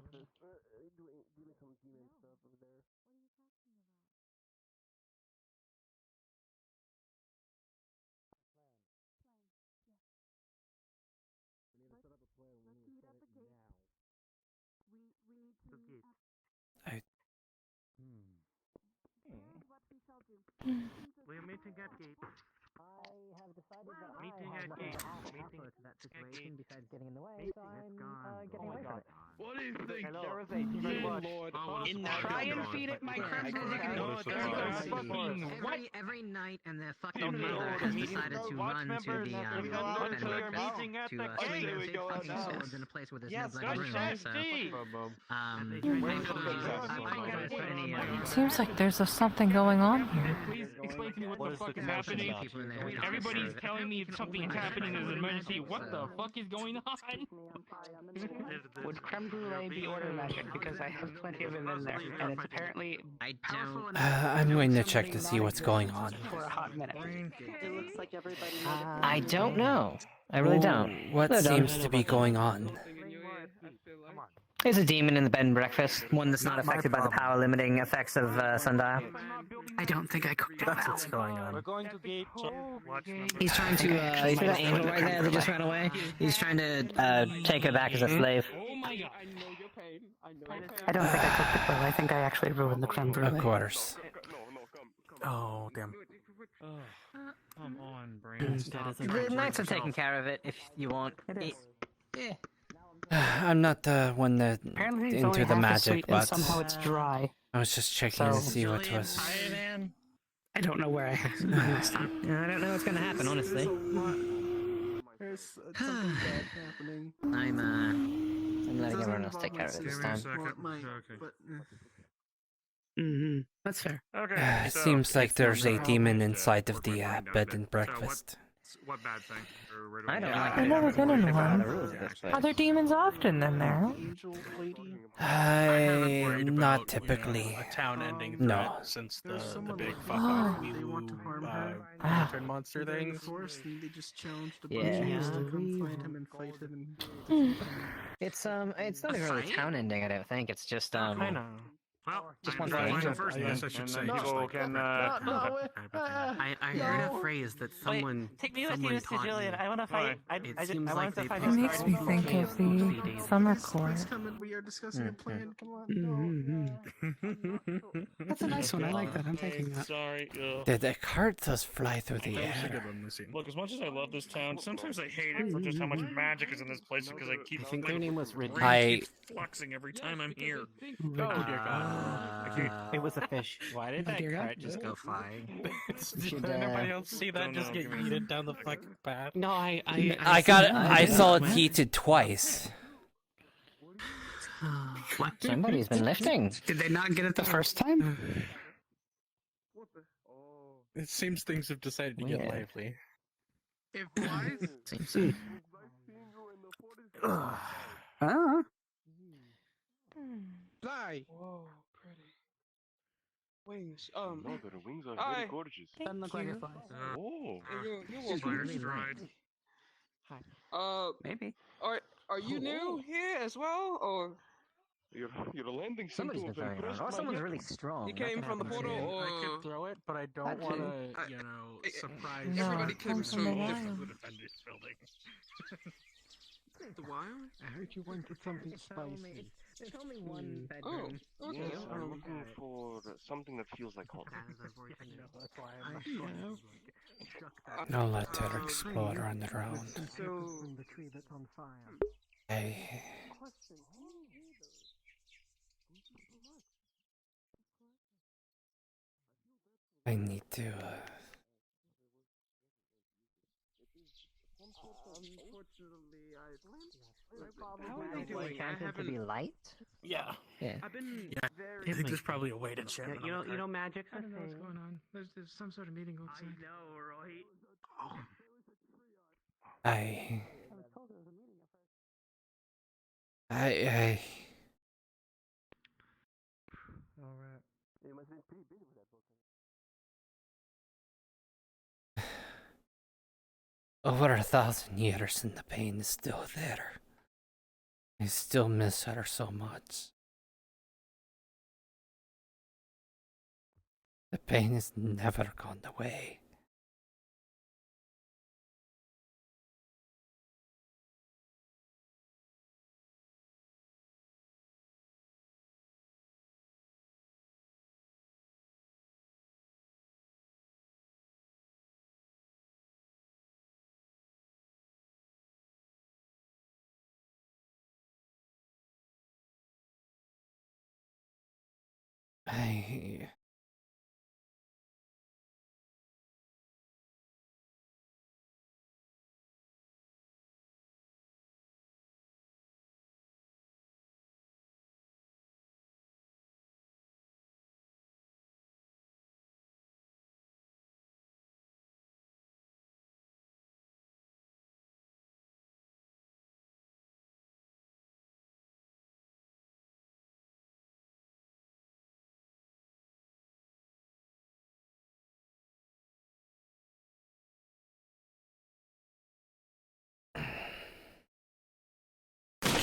We're meeting at gate. I have decided that meeting at gate. Meeting to that situation besides getting in the way, so I'm getting away from it. What do you think? Hello. There was a landlord in that Try and building. feed it my crap. Every night, and their fucking mother has decided to run to the bed and breakfast to swing their big fucking swords in a place where there's no bloody room. So, I apologize for any. Seems like there's something going on here. Please explain to me what the was fuck the is caption happening? about? Everybody's telling me something's happening. There's an emergency. What the fuck is going on? Would creme brulee be order magic? Because I have plenty of them in there, and it's apparently I don't. I'm going to check to see what's going on. for a hot minute. It looks like everybody. I don't know. I really don't. What No, don't. seems to be going on? There's a demon in the bed and breakfast, one that's not affected by the power limiting effects of Sundial. I don't think I could. That's what's going on. We're going to gate. He's trying to, you see that angel right there that just ran away? He's trying to take her back as a slave. Oh my god. I don't think I cooked it well. I think I actually ruined the creme brulee. Of course. Oh, damn. Come on, Brain. The knights are taking care of it if you want. I'm not the one that Apparently it's into only the half as magic, sweet, and but somehow it's dry. I was just checking to see what was. I don't know where I have this time. I don't know what's gonna happen, honestly. There's something bad happening. I'm letting everyone else take care of it this time. That's fair. Okay. It seems like there's a demon inside of the bed and breakfast. What bad thing? I don't like I've it. never been in The one. rules of this place. Are there demons often in there? Not typically. A town ending No. since the big fuck Oh. off lantern monster thing. They just challenged a Yeah. bunch of us to come find him and fight him. And... It's not even really town ending. I don't think it's just I know. Well, just I'm one trying thing. first, I guess I should say just people like can. I heard a phrase that someone. Take me with you, someone Mr. taught Julian. me. I want to fight. It I seems wanted like to they fight It makes me think of the summer court. We are discussing a plan. Come on. That's a nice one. I like that. I'm taking that. Sorry. The cart does fly through the that was a air. good one this scene. Look, as much as I love this town, sometimes I hate it for just how much magic is in this place because I keep. I think their name was Ridley. keeps fluxing every time I'm here. Oh dear God. It was a fish. Why did Oh, that dear God. cart just go flying? should, Did anybody else see that don't just know, get give me- yeeted down the fucking path? No, I I saw it heated twice. What? Somebody's been lifting. Did they not get it the first time? It seems things have decided to get Yeah. lively. If wise, Seems so. Fly. Whoa, pretty. Wings. No, their wings are Hi. very gorgeous. Doesn't look like it flies. Oh. You're Fire welcome. stride. Maybe. Are you new here as well, or You're a landing Somebody's been throwing it around. Or someone's really strong. you That came could from the happen, portal, too. or I could throw it, but I don't That want too. to, surprise. No, everybody it comes comes from the from wild. The defender's building. the wild? I heard you wanted something spicy. there's only one Oh, bedroom. okay. Yes, I'm looking for something that feels like home. That's why I'll let it explode around the round. from the tree that's on fire. I need to. How are they doing? I Can't it to haven't. be light? Yeah. Yeah. I've been Yeah. I think there's probably a way to check. you know, magic's a I don't know what's thing. going on. There's some sort of meeting outside. know, right? I Alright. over 1,000 years and the pain is still there. I still miss her so much. The pain has never gone away. I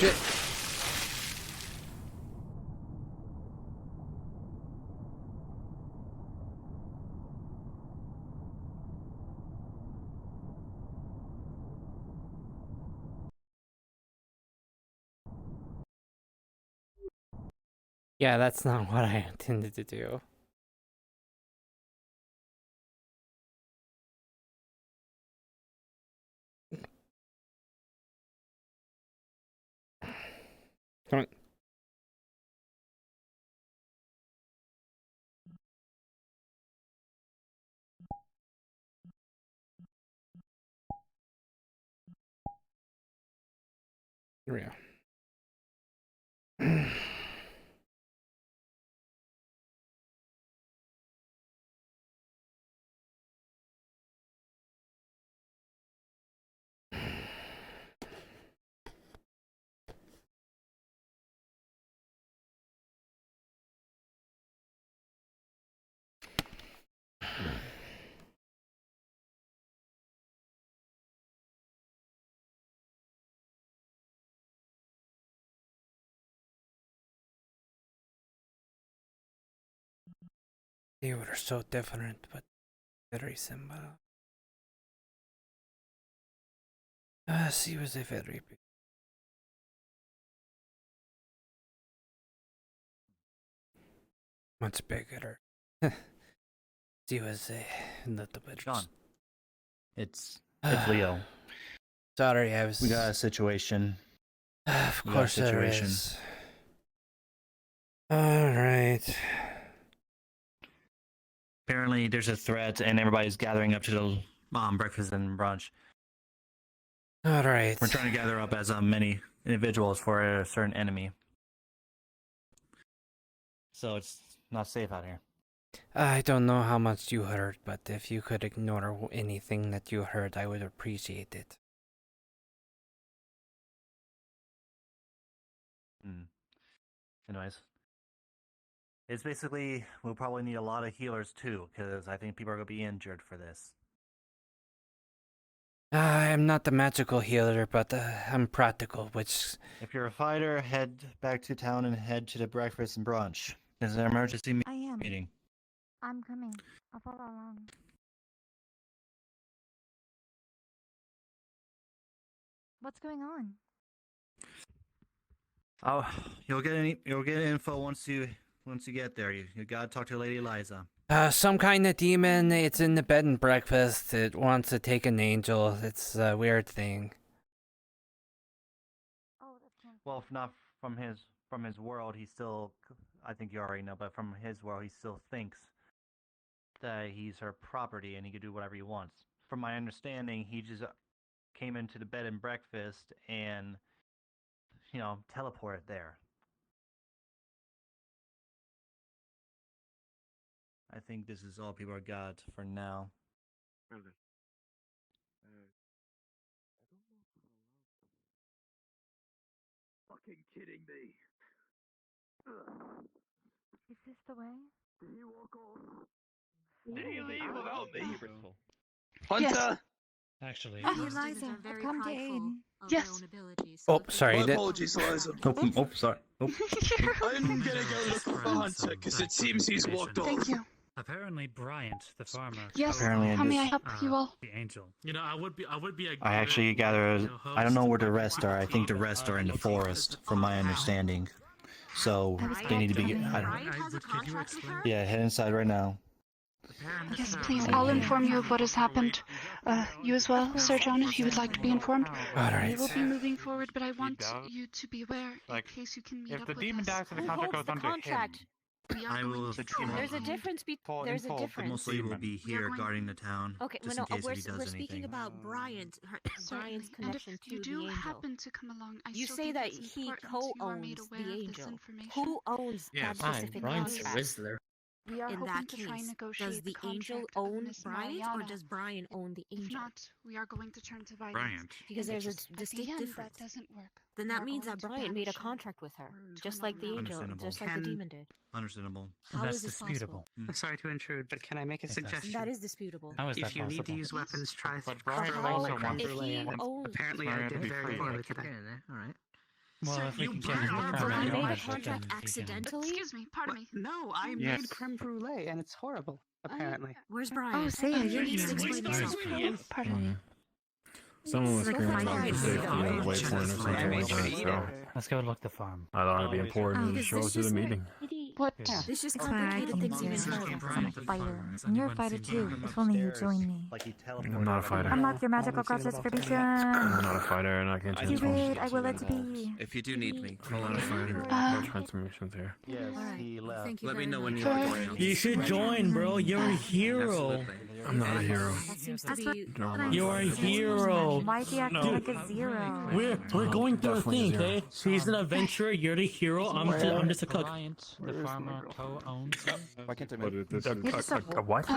shit. Yeah, that's not what I intended to do. Come on. Here we go. They were so different, but very similar. She was a very big. Much bigger. She was a little bit. John. It's Leo. Sorry, I was. We got a situation. Of course there is. All right. Apparently, there's a threat, and everybody's gathering up to the breakfast and brunch. All right. We're trying to gather up as many individuals for a certain enemy. So it's not safe out here. I don't know how much you heard, but if you could ignore anything that you heard, I would appreciate it. Anyways. It's basically, we'll probably need a lot of healers too, because I think people are going to be injured for this. I'm not the magical healer, but I'm practical, which... If you're a fighter, head back to town and head to the breakfast and brunch. There's an emergency meeting. I'm coming. I'll follow along. What's going on? Oh, you'll get info once you get there. You gotta talk to Lady Liza. Some kind of demon. It's in the bed and breakfast. It wants to take an angel. It's a weird thing. Well, if not from his world, he still. I think you already know, but from his world, he still thinks that he's her property and he can do whatever he wants. From my understanding, he just came into the bed and breakfast and, teleported there. I think this is all people got for now. Okay. Fucking kidding me. Is this the way? Did he walk off? Did he leave without me? Hunter! Yes. Actually, Hey, Liza, I've come to aid. Yes. Oh, sorry. My apologies, Liza. Sorry. I'm gonna go look for Hunter, because it seems he's walked off. Thank you. apparently Bryant, the farmer. Yes. Apparently How may I help you all? The angel. You know, I would be a I actually gather. I don't know where the rest are. I think the rest are in the forest, from my understanding. So they need to be. Yeah, head inside right now. Yes, please. I'll inform you of what has happened. You as well, Sir John, if you would like to be informed. All right. We will be moving forward, but I want you to be aware in case you can meet If up the with demon us. dies, the contract goes under him. We are going to There's a difference. There's a difference. Mostly will be here guarding the town. Okay, just no, in case we're, if he does we're anything. speaking about Bryant's Certainly. connection And if to you the do angel. happen to come along, I You still say think that it's he important you are made co-owns aware the of this angel. information. Who owns that specific contract? We are In hoping that to try and case, negotiate does the angel contract of own Miss Bryant, or Mariana. does Bryant own the If angel? not, we are going to turn to violence. Bryant. Because And there's a at the distinct end, difference. That doesn't work. Then We that are means going that to Bryant made a banish him. contract with her, just like the angel, Understandable. just like the demon did. Understandable. How is this possible? Sorry to intrude, but can I make a suggestion? That is disputable. How is If that you need to possible? use weapons, try But Brian throwing also the creme wants- If he brulee at him. owns- Apparently, I Brian did to be very free. poorly Keep it today. going there. All right. Well, Sir, if we you can change the burned creme the brulee, made a we contract can- accidentally? Excuse me, pardon me. No, I Yes. made creme brulee and it's horrible, apparently. Where's Brian? Oh, Saya, you're He needs to here. explain himself. Pardon me. Someone was Look screaming at about my the eyes. safety of Waypoint or something like that, so Let's go look the farm. I thought it'd be important to show up to the meeting. What? This just It's fine, I complicated can things do even it. further. I'm a fighter. And you're a fighter too. If only you join me. I'm not a fighter. Unlock your magical crosses for I'm not a fighter, and I can't Do change it. I will let to be. If you do need me, I'm not a fighter. No transformations here. Yes, he left. Thank you let me very know when much. you want to join. You should join, bro. You're a hero. I'm not a hero. That seems to be... You're a hero. Why is he acting like a zero? We're going through a Definitely thing, zero. okay? She's an adventurer. You're the hero. I'm just a cook. The farmer co-owns. Why can't I What make is this? A what?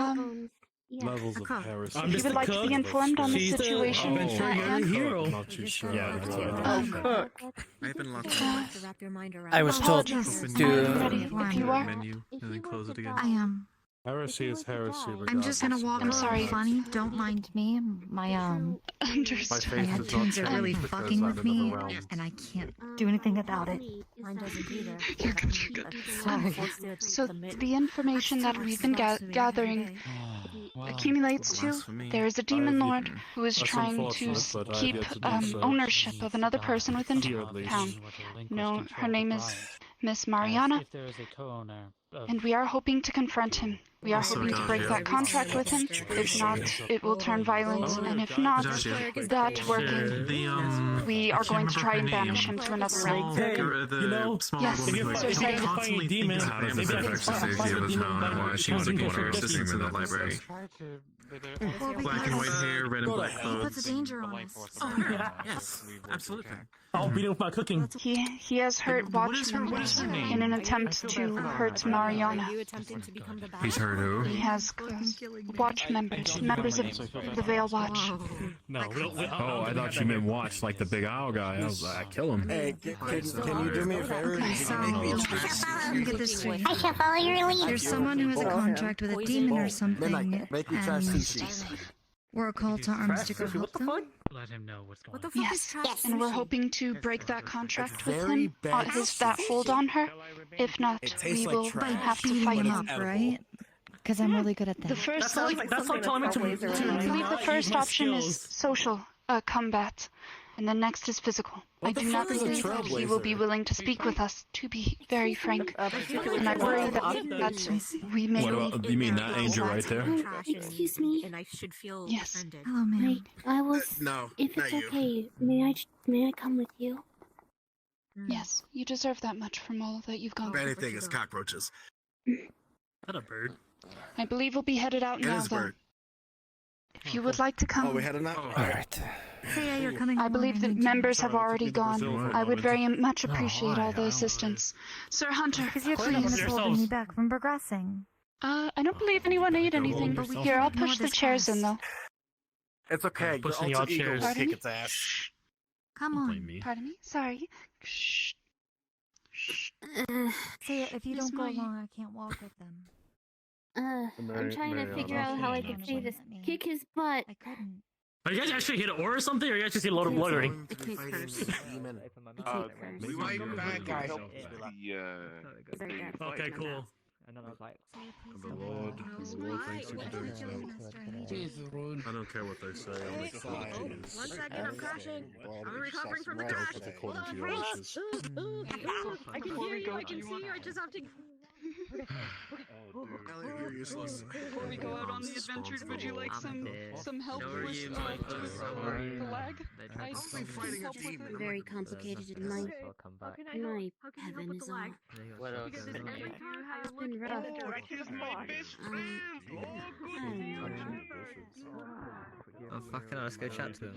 Levels of heresy. I'm just would a like to cook. be informed on the She's situation the adventurer. at You're hand? the hero. Not too sure. Yeah, that's what Oh, I meant. cook. I have been locked You in. have to wrap your mind around I it. was told Apologies. to. Ready, if you are. Menu and then close it again. I am. Heresy is heresy. I'm just gonna walk I'm around sorry. funny. Don't mind me. My My Understood. face my does head not tunes are change really because fucking I'm with in me, another realm. and I can't do anything about it. Mine doesn't either. You're good, you're good. Sorry. So the information that we've been gathering accumulates to there is a demon lord who is That's trying to unfortunate, but I have keep yet to do so. ownership of another person within Here at least. town. No, her name is Miss Mariana, If there is a co-owner of and we are hoping to confront him. We are Also, hoping to break that contract with him. If not, it will turn violent, and if not, that working, we are going to try and banish him to another realm. Hey, you know, Yes, if you're Sir Saya. fighting a demon, How does this maybe I can affect the find safety a of his demon town and that why she was turns looking into for a assistance in the different- library? Well, Black and white hair, red and black He puts clothes. a danger on us. Yes, absolutely. I'll beat him with my cooking. He has hurt watch members in an attempt to hurt Mariana. You attempting to become the He's heard who? He has watch members of the Veil Watch. No, we don't. Oh, I thought you meant watch like the big owl guy. I was like, I kill him. Hey, can you do me a favor? So, let me get this straight. I can't follow your lead. There's someone who has a contract with a demon or something, Make me trash and sushi. we're a call to arms to go help them. let him know what's going What the on. fuck Yes, is trash and we're sushi? hoping to break that contract with very him, bad that hold on her. If not, It tastes we like will trash. have to Beating fight him him. up, right? Because I'm really good at that. The first, That's like telling me to I believe the first option is social combat, and the next is physical. I do not fuck is a believe that he will be trailblazer? willing to speak with us, to be very frank. And I worry that we may What about, you mean that angel right there? Excuse me. And I should feel Yes. offended. Hello, ma'am. I was. No, If not it's you. okay, may I come with you? Yes, you deserve that much from all that you've gone If through. anything, it's cockroaches. Not a bird. I believe we'll be headed out It now, is a though. bird. If you would like to come. Oh, we had enough? All right. Saya, you're coming I along. believe that need you. members have already gone. Brazil I would very much No, appreciate why? all the I don't assistance. Sir Hunter, Because your Clean queen up is holding yourselves. me back from progressing. I don't believe anyone ate anything. yourself. Here, I'll Ignore push the this chairs in, class. though. It's okay. Pushing Your y'all alter ego chairs. will Pardon kick me? its ass. Come Don't blame on. me. Pardon me? Sorry. Shh. Shh. Saya, if you Yes, don't go my- along, I can't walk with them. I'm trying to figure out how I can say this. Kick his butt. I couldn't. Are you guys actually hit or something, or are you guys just hit a load of loitering? The cake curse. Demon. We might Bad guy. Okay, cool. And then I was like, The Lord thinks you can do it. I don't care what they say. I'll make sure that he is. One second, I'm crashing. I'm recovering from the Dealt crash. with Hold according on, to your freeze. wishes. I can hear you. I can see you. I just have to. You're useless. Before we go out on the adventure, would you like some help with the lag? I can help with it. Very complicated in my heaven is all. what else? Because every time I It's look been in rough. the direction, Oh, fucking hell, let's go chat to him.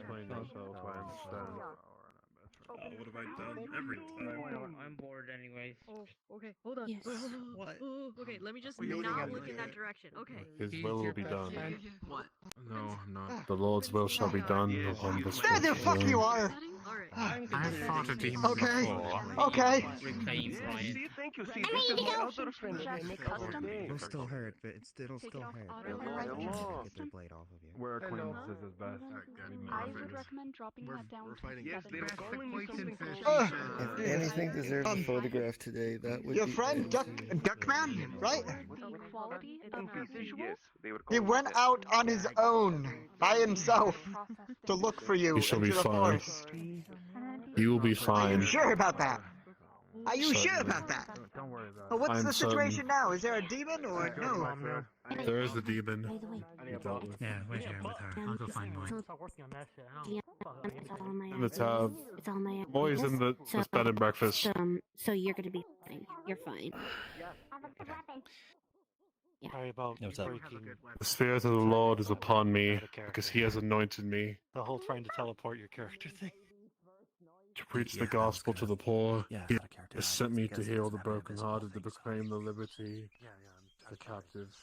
What have I done every time? I'm bored anyways. Oh, okay, hold on. Yes. What? Okay, let me just We're meeting not at look the in that direction. Okay. His will be done. What? No, not. The Lord's will shall be done on this There the fuck you are! Alright. I've fought a demon Okay. before. Okay. It'll still hurt, but it'll still hurt. Get their blade off of you. We're acquaintances is best. I would recommend dropping that down. We're fighting. to 7. If anything deserves a photograph today, that would Your be friend it. Duckman, right? The quality of the visual. He went out on his own by himself to look for you You shall be into the fine. forest. You will be Are you fine. sure about that? Are you sure Certainly. about that? Don't worry about Well, what's I'm the certain. situation now? Is there a demon or no? There is a demon. You dealt with. Yeah, we're here with her. I'll go find Moy. In the tab. It's all my Moy's in the bed and breakfast. So you're gonna be fine. You're fine. Sorry about What's up? breaking The spirit of the Lord is upon me, because he has anointed me the whole trying to teleport your character thing. to preach the gospel to the poor. Yeah, He out of character. has sent me to heal the brokenhearted, to proclaim the liberty to the captives,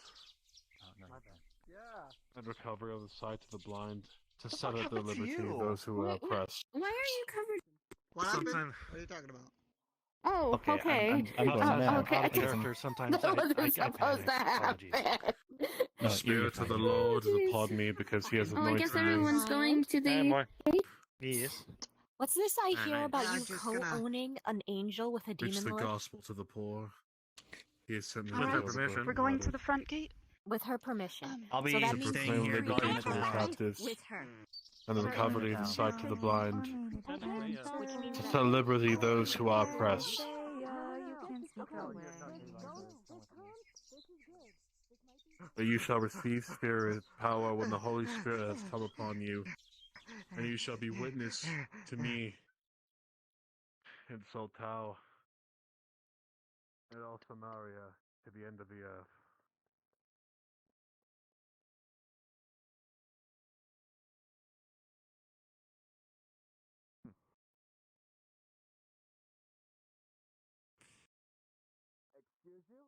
and recovery of the sight to the blind, to set at the liberty those who are oppressed. Why are you covered? What happened? Sometimes- What are you talking about? Oh, okay. I'm going now. Okay, Out of I guess character, sometimes that wasn't I supposed panic. to happen. The spirit of the Lord is upon me, because he has Oh, I anointed guess me. everyone's going to the. Yes. What's this I hear Yeah, about I'm you just gonna- co-owning an angel with a Preach demon the lord? gospel to the poor. He has sent me Alright, to heal the we're brokenhearted. going to the front gate. With her permission. I'll be so that to means staying proclaim here liberty guarding to the the town. captives, with her. and the recovery of the sight to the blind, Which means to that set liberty those who are oppressed. But you shall receive spirit power when the Holy Spirit has come upon you, and you shall be witness to me in Soltau and all Samaria to the end of the earth. Excuse you?